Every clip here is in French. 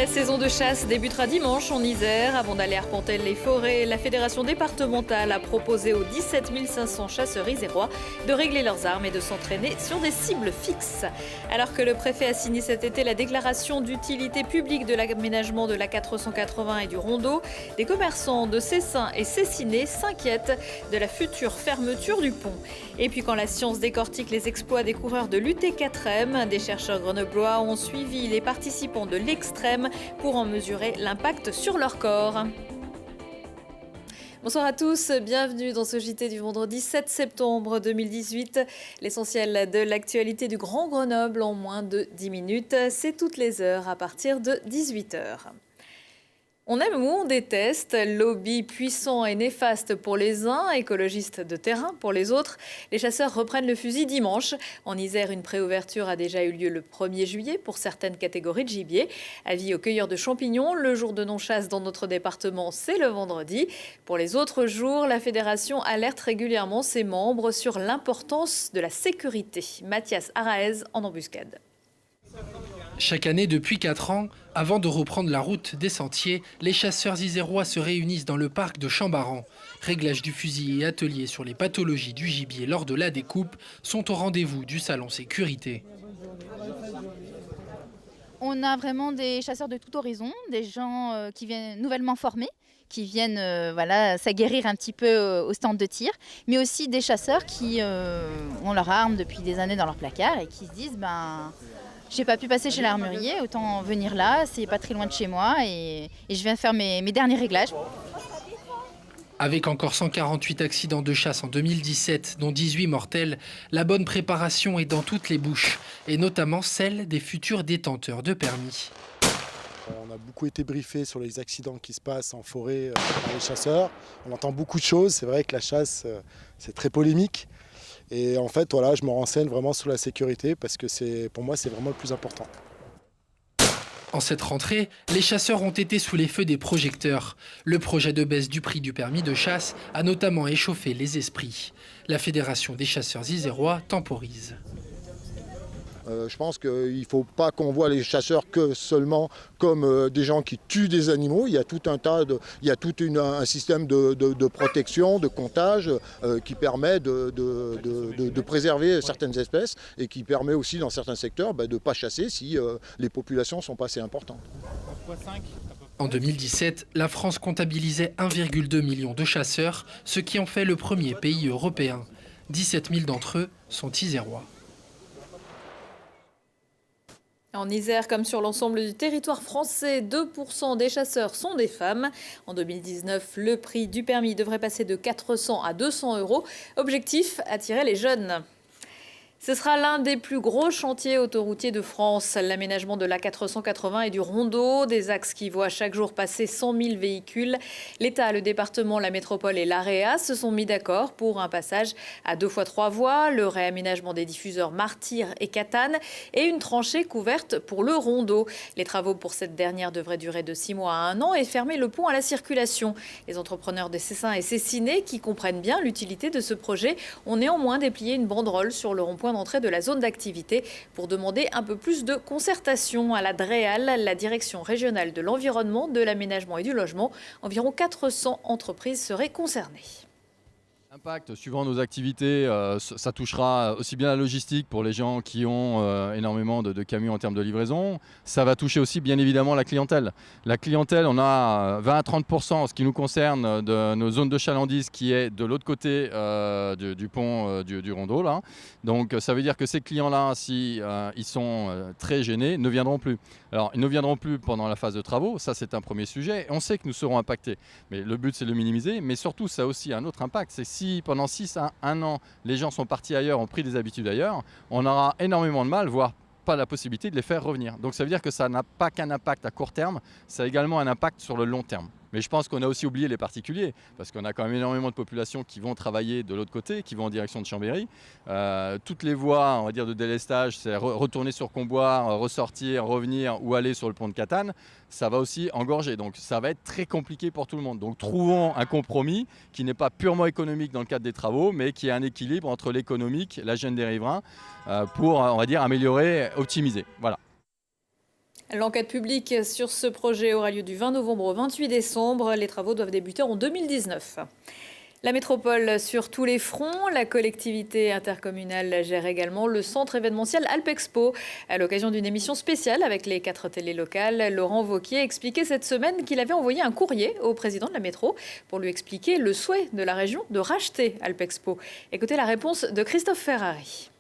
La saison de chasse débutera dimanche en Isère. Avant d'aller arpenter les forêts, la fédération départementale a proposé aux 17 500 chasseurs isérois de régler leurs armes et de s'entraîner sur des cibles fixes. Alors que le préfet a signé cet été la déclaration d'utilité publique de l'aménagement de la 480 et du Rondeau, des commerçants de Cessin et Cessiné s'inquiètent de la future fermeture du pont. Et puis quand la science décortique les exploits des coureurs de l'UT4M, des chercheurs grenoblois ont suivi les participants de l'extrême pour en mesurer l'impact sur leur corps. Bonsoir à tous, bienvenue dans ce JT du vendredi 7 septembre 2018. L'essentiel de l'actualité du Grand Grenoble en moins de 10 minutes, c'est toutes les heures à partir de 18h. On aime ou on déteste, lobby puissant et néfaste pour les uns, écologistes de terrain pour les autres. Les chasseurs reprennent le fusil dimanche. En Isère, une préouverture a déjà eu lieu le 1er juillet pour certaines catégories de gibier. Avis aux cueilleurs de champignons, le jour de non-chasse dans notre département, c'est le vendredi. Pour les autres jours, la fédération alerte régulièrement ses membres sur l'importance de la sécurité. Mathias Araez en embuscade. Chaque année depuis 4 ans, avant de reprendre la route des sentiers, les chasseurs isérois se réunissent dans le parc de Chambaran. Réglage du fusil et ateliers sur les pathologies du gibier lors de la découpe sont au rendez-vous du salon sécurité. On a vraiment des chasseurs de tout horizon, des gens qui viennent nouvellement formés, qui viennent s'aguerrir un petit peu au stand de tir, mais aussi des chasseurs qui ont leur arme depuis des années dans leur placard et qui se disent j'ai pas pu passer chez l'armurier, autant venir là, c'est pas très loin de chez moi et je viens faire mes derniers réglages. Avec encore 148 accidents de chasse en 2017, dont 18 mortels, la bonne préparation est dans toutes les bouches, et notamment celle des futurs détenteurs de permis. On a beaucoup été briefés sur les accidents qui se passent en forêt par les chasseurs. On entend beaucoup de choses, c'est vrai que la chasse, c'est très polémique. Et en fait, voilà, je me renseigne vraiment sur la sécurité parce que pour moi, c'est vraiment le plus important. En cette rentrée, les chasseurs ont été sous les feux des projecteurs. Le projet de baisse du prix du permis de chasse a notamment échauffé les esprits. La Fédération des chasseurs isérois temporise. Je pense qu'il ne faut pas qu'on voit les chasseurs que seulement comme des gens qui tuent des animaux. Il y a tout un système de protection, de comptage qui permet de préserver certaines espèces et qui permet aussi dans certains secteurs de ne pas chasser si les populations sont pas assez importantes. En 2017, la France comptabilisait 1,2 million de chasseurs, ce qui en fait le premier pays européen. 17 000 d'entre eux sont isérois. En Isère, comme sur l'ensemble du territoire français, 2% des chasseurs sont des femmes. En 2019, le prix du permis devrait passer de 400 à 200 €. Objectif, attirer les jeunes. Ce sera l'un des plus gros chantiers autoroutiers de France. L'aménagement de la 480 et du Rondeau, des axes qui voient chaque jour passer 100 000 véhicules. L'État, le département, la métropole et l'AREA se sont mis d'accord pour un passage à 2 fois 3 voies, le réaménagement des diffuseurs Martyr et Catane et une tranchée couverte pour le Rondeau. Les travaux pour cette dernière devraient durer de 6 mois à 1 an et fermer le pont à la circulation. Les entrepreneurs des Cessins et Cessiné, qui comprennent bien l'utilité de ce projet, ont néanmoins déplié une banderole sur le rond-point d'entrée de la zone d'activité pour demander un peu plus de concertation à la DREAL, la Direction régionale de l'environnement, de l'aménagement et du logement. Environ 400 entreprises seraient concernées. L'impact suivant nos activités, ça touchera aussi bien la logistique pour les gens qui ont énormément de camions en termes de livraison. Ça va toucher aussi bien évidemment la clientèle. La clientèle, on a 20 à 30% en ce qui nous concerne de nos zones de chalandise qui est de l'autre côté du pont du Rondeau. Là. Donc ça veut dire que ces clients-là, si ils sont très gênés, ne viendront plus. Alors ils ne viendront plus pendant la phase de travaux, ça c'est un premier sujet. On sait que nous serons impactés, mais le but c'est de le minimiser. Mais surtout ça a aussi un autre impact, c'est si pendant 6 à 1 an, les gens sont partis ailleurs, ont pris des habitudes ailleurs, on aura énormément de mal, voire pas la possibilité de les faire revenir. Donc ça veut dire que ça n'a pas qu'un impact à court terme, ça a également un impact sur le long terme. Mais je pense qu'on a aussi oublié les particuliers, parce qu'on a quand même énormément de populations qui vont travailler de l'autre côté, qui vont en direction de Chambéry. Toutes les voies, on va dire, de délestage, c'est retourner sur Comboire, ressortir, revenir ou aller sur le pont de Catane, ça va aussi engorger. Donc ça va être très compliqué pour tout le monde. Donc trouvons un compromis qui n'est pas purement économique dans le cadre des travaux, mais qui est un équilibre entre l'économique, la gêne des riverains, pour, on va dire, améliorer, optimiser. Voilà. L'enquête publique sur ce projet aura lieu du 20 novembre au 28 décembre. Les travaux doivent débuter en 2019. La métropole sur tous les fronts. La collectivité intercommunale gère également le centre événementiel Alpexpo. À l'occasion d'une émission spéciale avec les 4 télés locales, Laurent Wauquiez expliquait cette semaine qu'il avait envoyé un courrier au président de la métro pour lui expliquer le souhait de la région de racheter Alpexpo. Écoutez la réponse de Christophe Ferrari.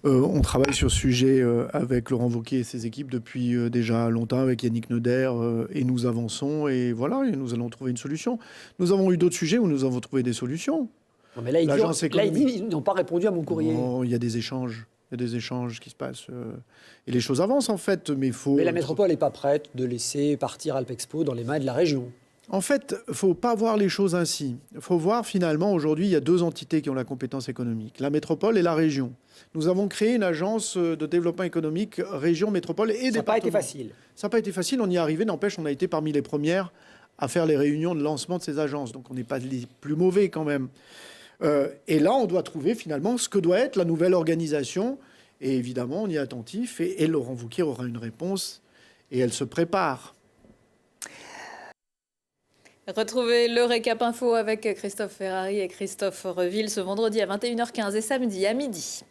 On travaille sur ce sujet avec Laurent Wauquiez et ses équipes depuis déjà longtemps, avec Yannick Neuder, et nous avançons, et voilà, et nous allons trouver une solution. Nous avons eu d'autres sujets où nous avons trouvé des solutions. Non, mais là, ils n'ont pas répondu à mon courrier. Non, il y a des échanges. Il y a des échanges qui se passent. Et les choses avancent, en fait, mais il faut... Mais la métropole n'est pas prête de laisser partir Alpexpo dans les mains de la région. En fait, il ne faut pas voir les choses ainsi. Il faut voir, finalement, aujourd'hui, il y a 2 entités qui ont la compétence économique, la métropole et la région. Nous avons créé une agence de développement économique région, métropole et département. Ça n'a pas été facile. Ça n'a pas été facile, on y est arrivé. N'empêche, on a été parmi les premières à faire les réunions de lancement de ces agences. Donc, on n'est pas les plus mauvais quand même. Et là, on doit trouver, finalement, ce que doit être la nouvelle organisation. Et évidemment, on y est attentif. Et Laurent Wauquiez aura une réponse. Et elle se prépare. Retrouvez le récap info avec Christophe Ferrari et Christophe Reville ce vendredi à 21h15 et samedi à midi.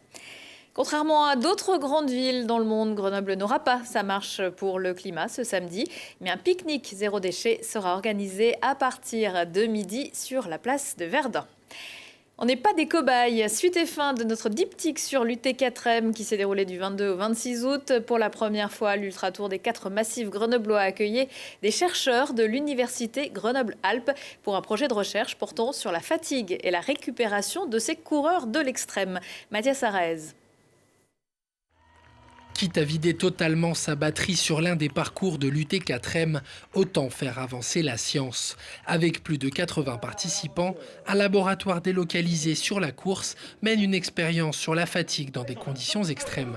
Contrairement à d'autres grandes villes dans le monde, Grenoble n'aura pas sa marche pour le climat ce samedi. Mais un pique-nique zéro déchet sera organisé à partir de midi sur la place de Verdun. On n'est pas des cobayes. Suite et fin de notre diptyque sur l'UT4M qui s'est déroulé du 22 au 26 août. Pour la première fois, l'Ultra-Tour des 4 massifs grenoblois a accueilli des chercheurs de l'Université Grenoble-Alpes pour un projet de recherche portant sur la fatigue et la récupération de ces coureurs de l'extrême. Mathias Arez. Quitte à vider totalement sa batterie sur l'un des parcours de l'UT4M, autant faire avancer la science. Avec plus de 80 participants, un laboratoire délocalisé sur la course mène une expérience sur la fatigue dans des conditions extrêmes.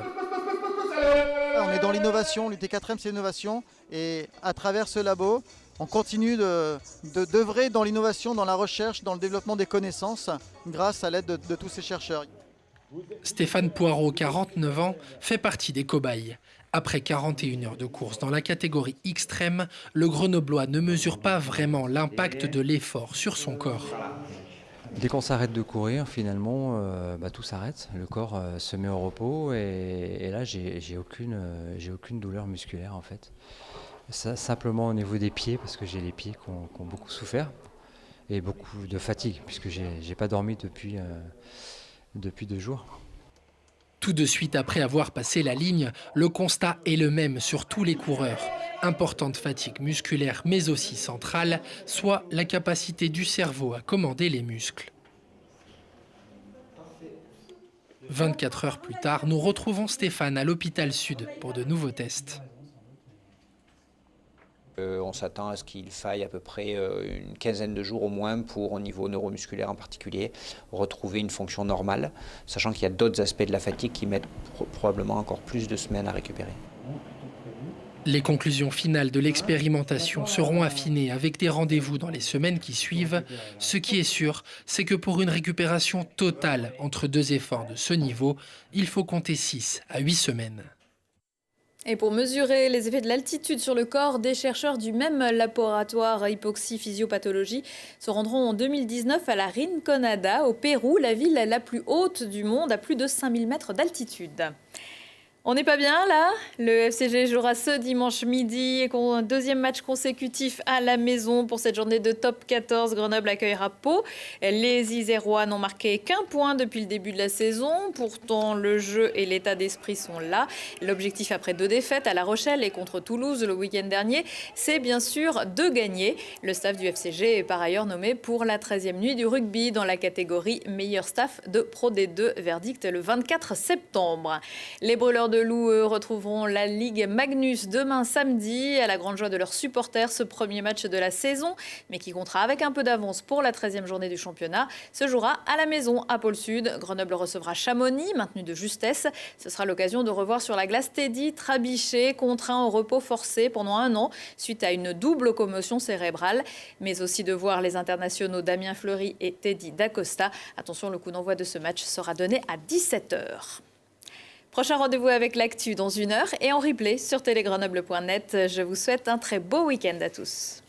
On est dans l'innovation, l'UT4M c'est l'innovation, et à travers ce labo, on continue d'œuvrer dans l'innovation, dans la recherche, dans le développement des connaissances, grâce à l'aide de tous ces chercheurs. Stéphane Poirot, 49 ans, fait partie des cobayes. Après 41 heures de course dans la catégorie extrême, le Grenoblois ne mesure pas vraiment l'impact de l'effort sur son corps. Dès qu'on s'arrête de courir, finalement, tout s'arrête. Le corps se met au repos et là, j'ai aucune douleur musculaire en fait. Ça, simplement au niveau des pieds, parce que j'ai les pieds qui ont beaucoup souffert et beaucoup de fatigue, puisque j'ai pas dormi depuis 2 jours. Tout de suite après avoir passé la ligne, le constat est le même sur tous les coureurs. Importante fatigue musculaire mais aussi centrale, soit la capacité du cerveau à commander les muscles. 24 heures plus tard, nous retrouvons Stéphane à l'hôpital Sud pour de nouveaux tests. On s'attend à ce qu'il faille à peu près une quinzaine de jours au moins pour, au niveau neuromusculaire en particulier, retrouver une fonction normale, sachant qu'il y a d'autres aspects de la fatigue qui mettent probablement encore plus de semaines à récupérer. Les conclusions finales de l'expérimentation seront affinées avec des rendez-vous dans les semaines qui suivent. Ce qui est sûr, c'est que pour une récupération totale entre 2 efforts de ce niveau, il faut compter 6 à 8 semaines. Et pour mesurer les effets de l'altitude sur le corps, des chercheurs du même laboratoire hypoxie-physiopathologie se rendront en 2019 à la Rinconada, au Pérou, la ville la plus haute du monde, à plus de 5000 mètres d'altitude. On n'est pas bien là. Le FCG jouera ce dimanche midi et un 2e match consécutif à la maison pour cette journée de top 14. Grenoble accueillera Pau. Les Isérois n'ont marqué qu'un point depuis le début de la saison. Pourtant, le jeu et l'état d'esprit sont là. L'objectif après 2 défaites à La Rochelle et contre Toulouse le week-end dernier, c'est bien sûr de gagner. Le staff du FCG est par ailleurs nommé pour la 13e nuit du rugby dans la catégorie meilleur staff de Pro D2. Verdict le 24 septembre. Les Brûleurs de Loup retrouveront la Ligue Magnus demain samedi à la grande joie de leurs supporters. Ce premier match de la saison, mais qui comptera avec un peu d'avance pour la 13e journée du championnat, se jouera à la maison à Pôle Sud. Grenoble recevra Chamonix, maintenu de justesse. Ce sera l'occasion de revoir sur la glace Teddy Trabichet, contraint au repos forcé pendant 1 an suite à une double commotion cérébrale, mais aussi de voir les internationaux Damien Fleury et Teddy Dacosta. Attention, le coup d'envoi de ce match sera donné à 17h. Prochain rendez-vous avec l'actu dans 1 heure et en replay sur télégrenoble.net. Je vous souhaite un très beau week-end à tous.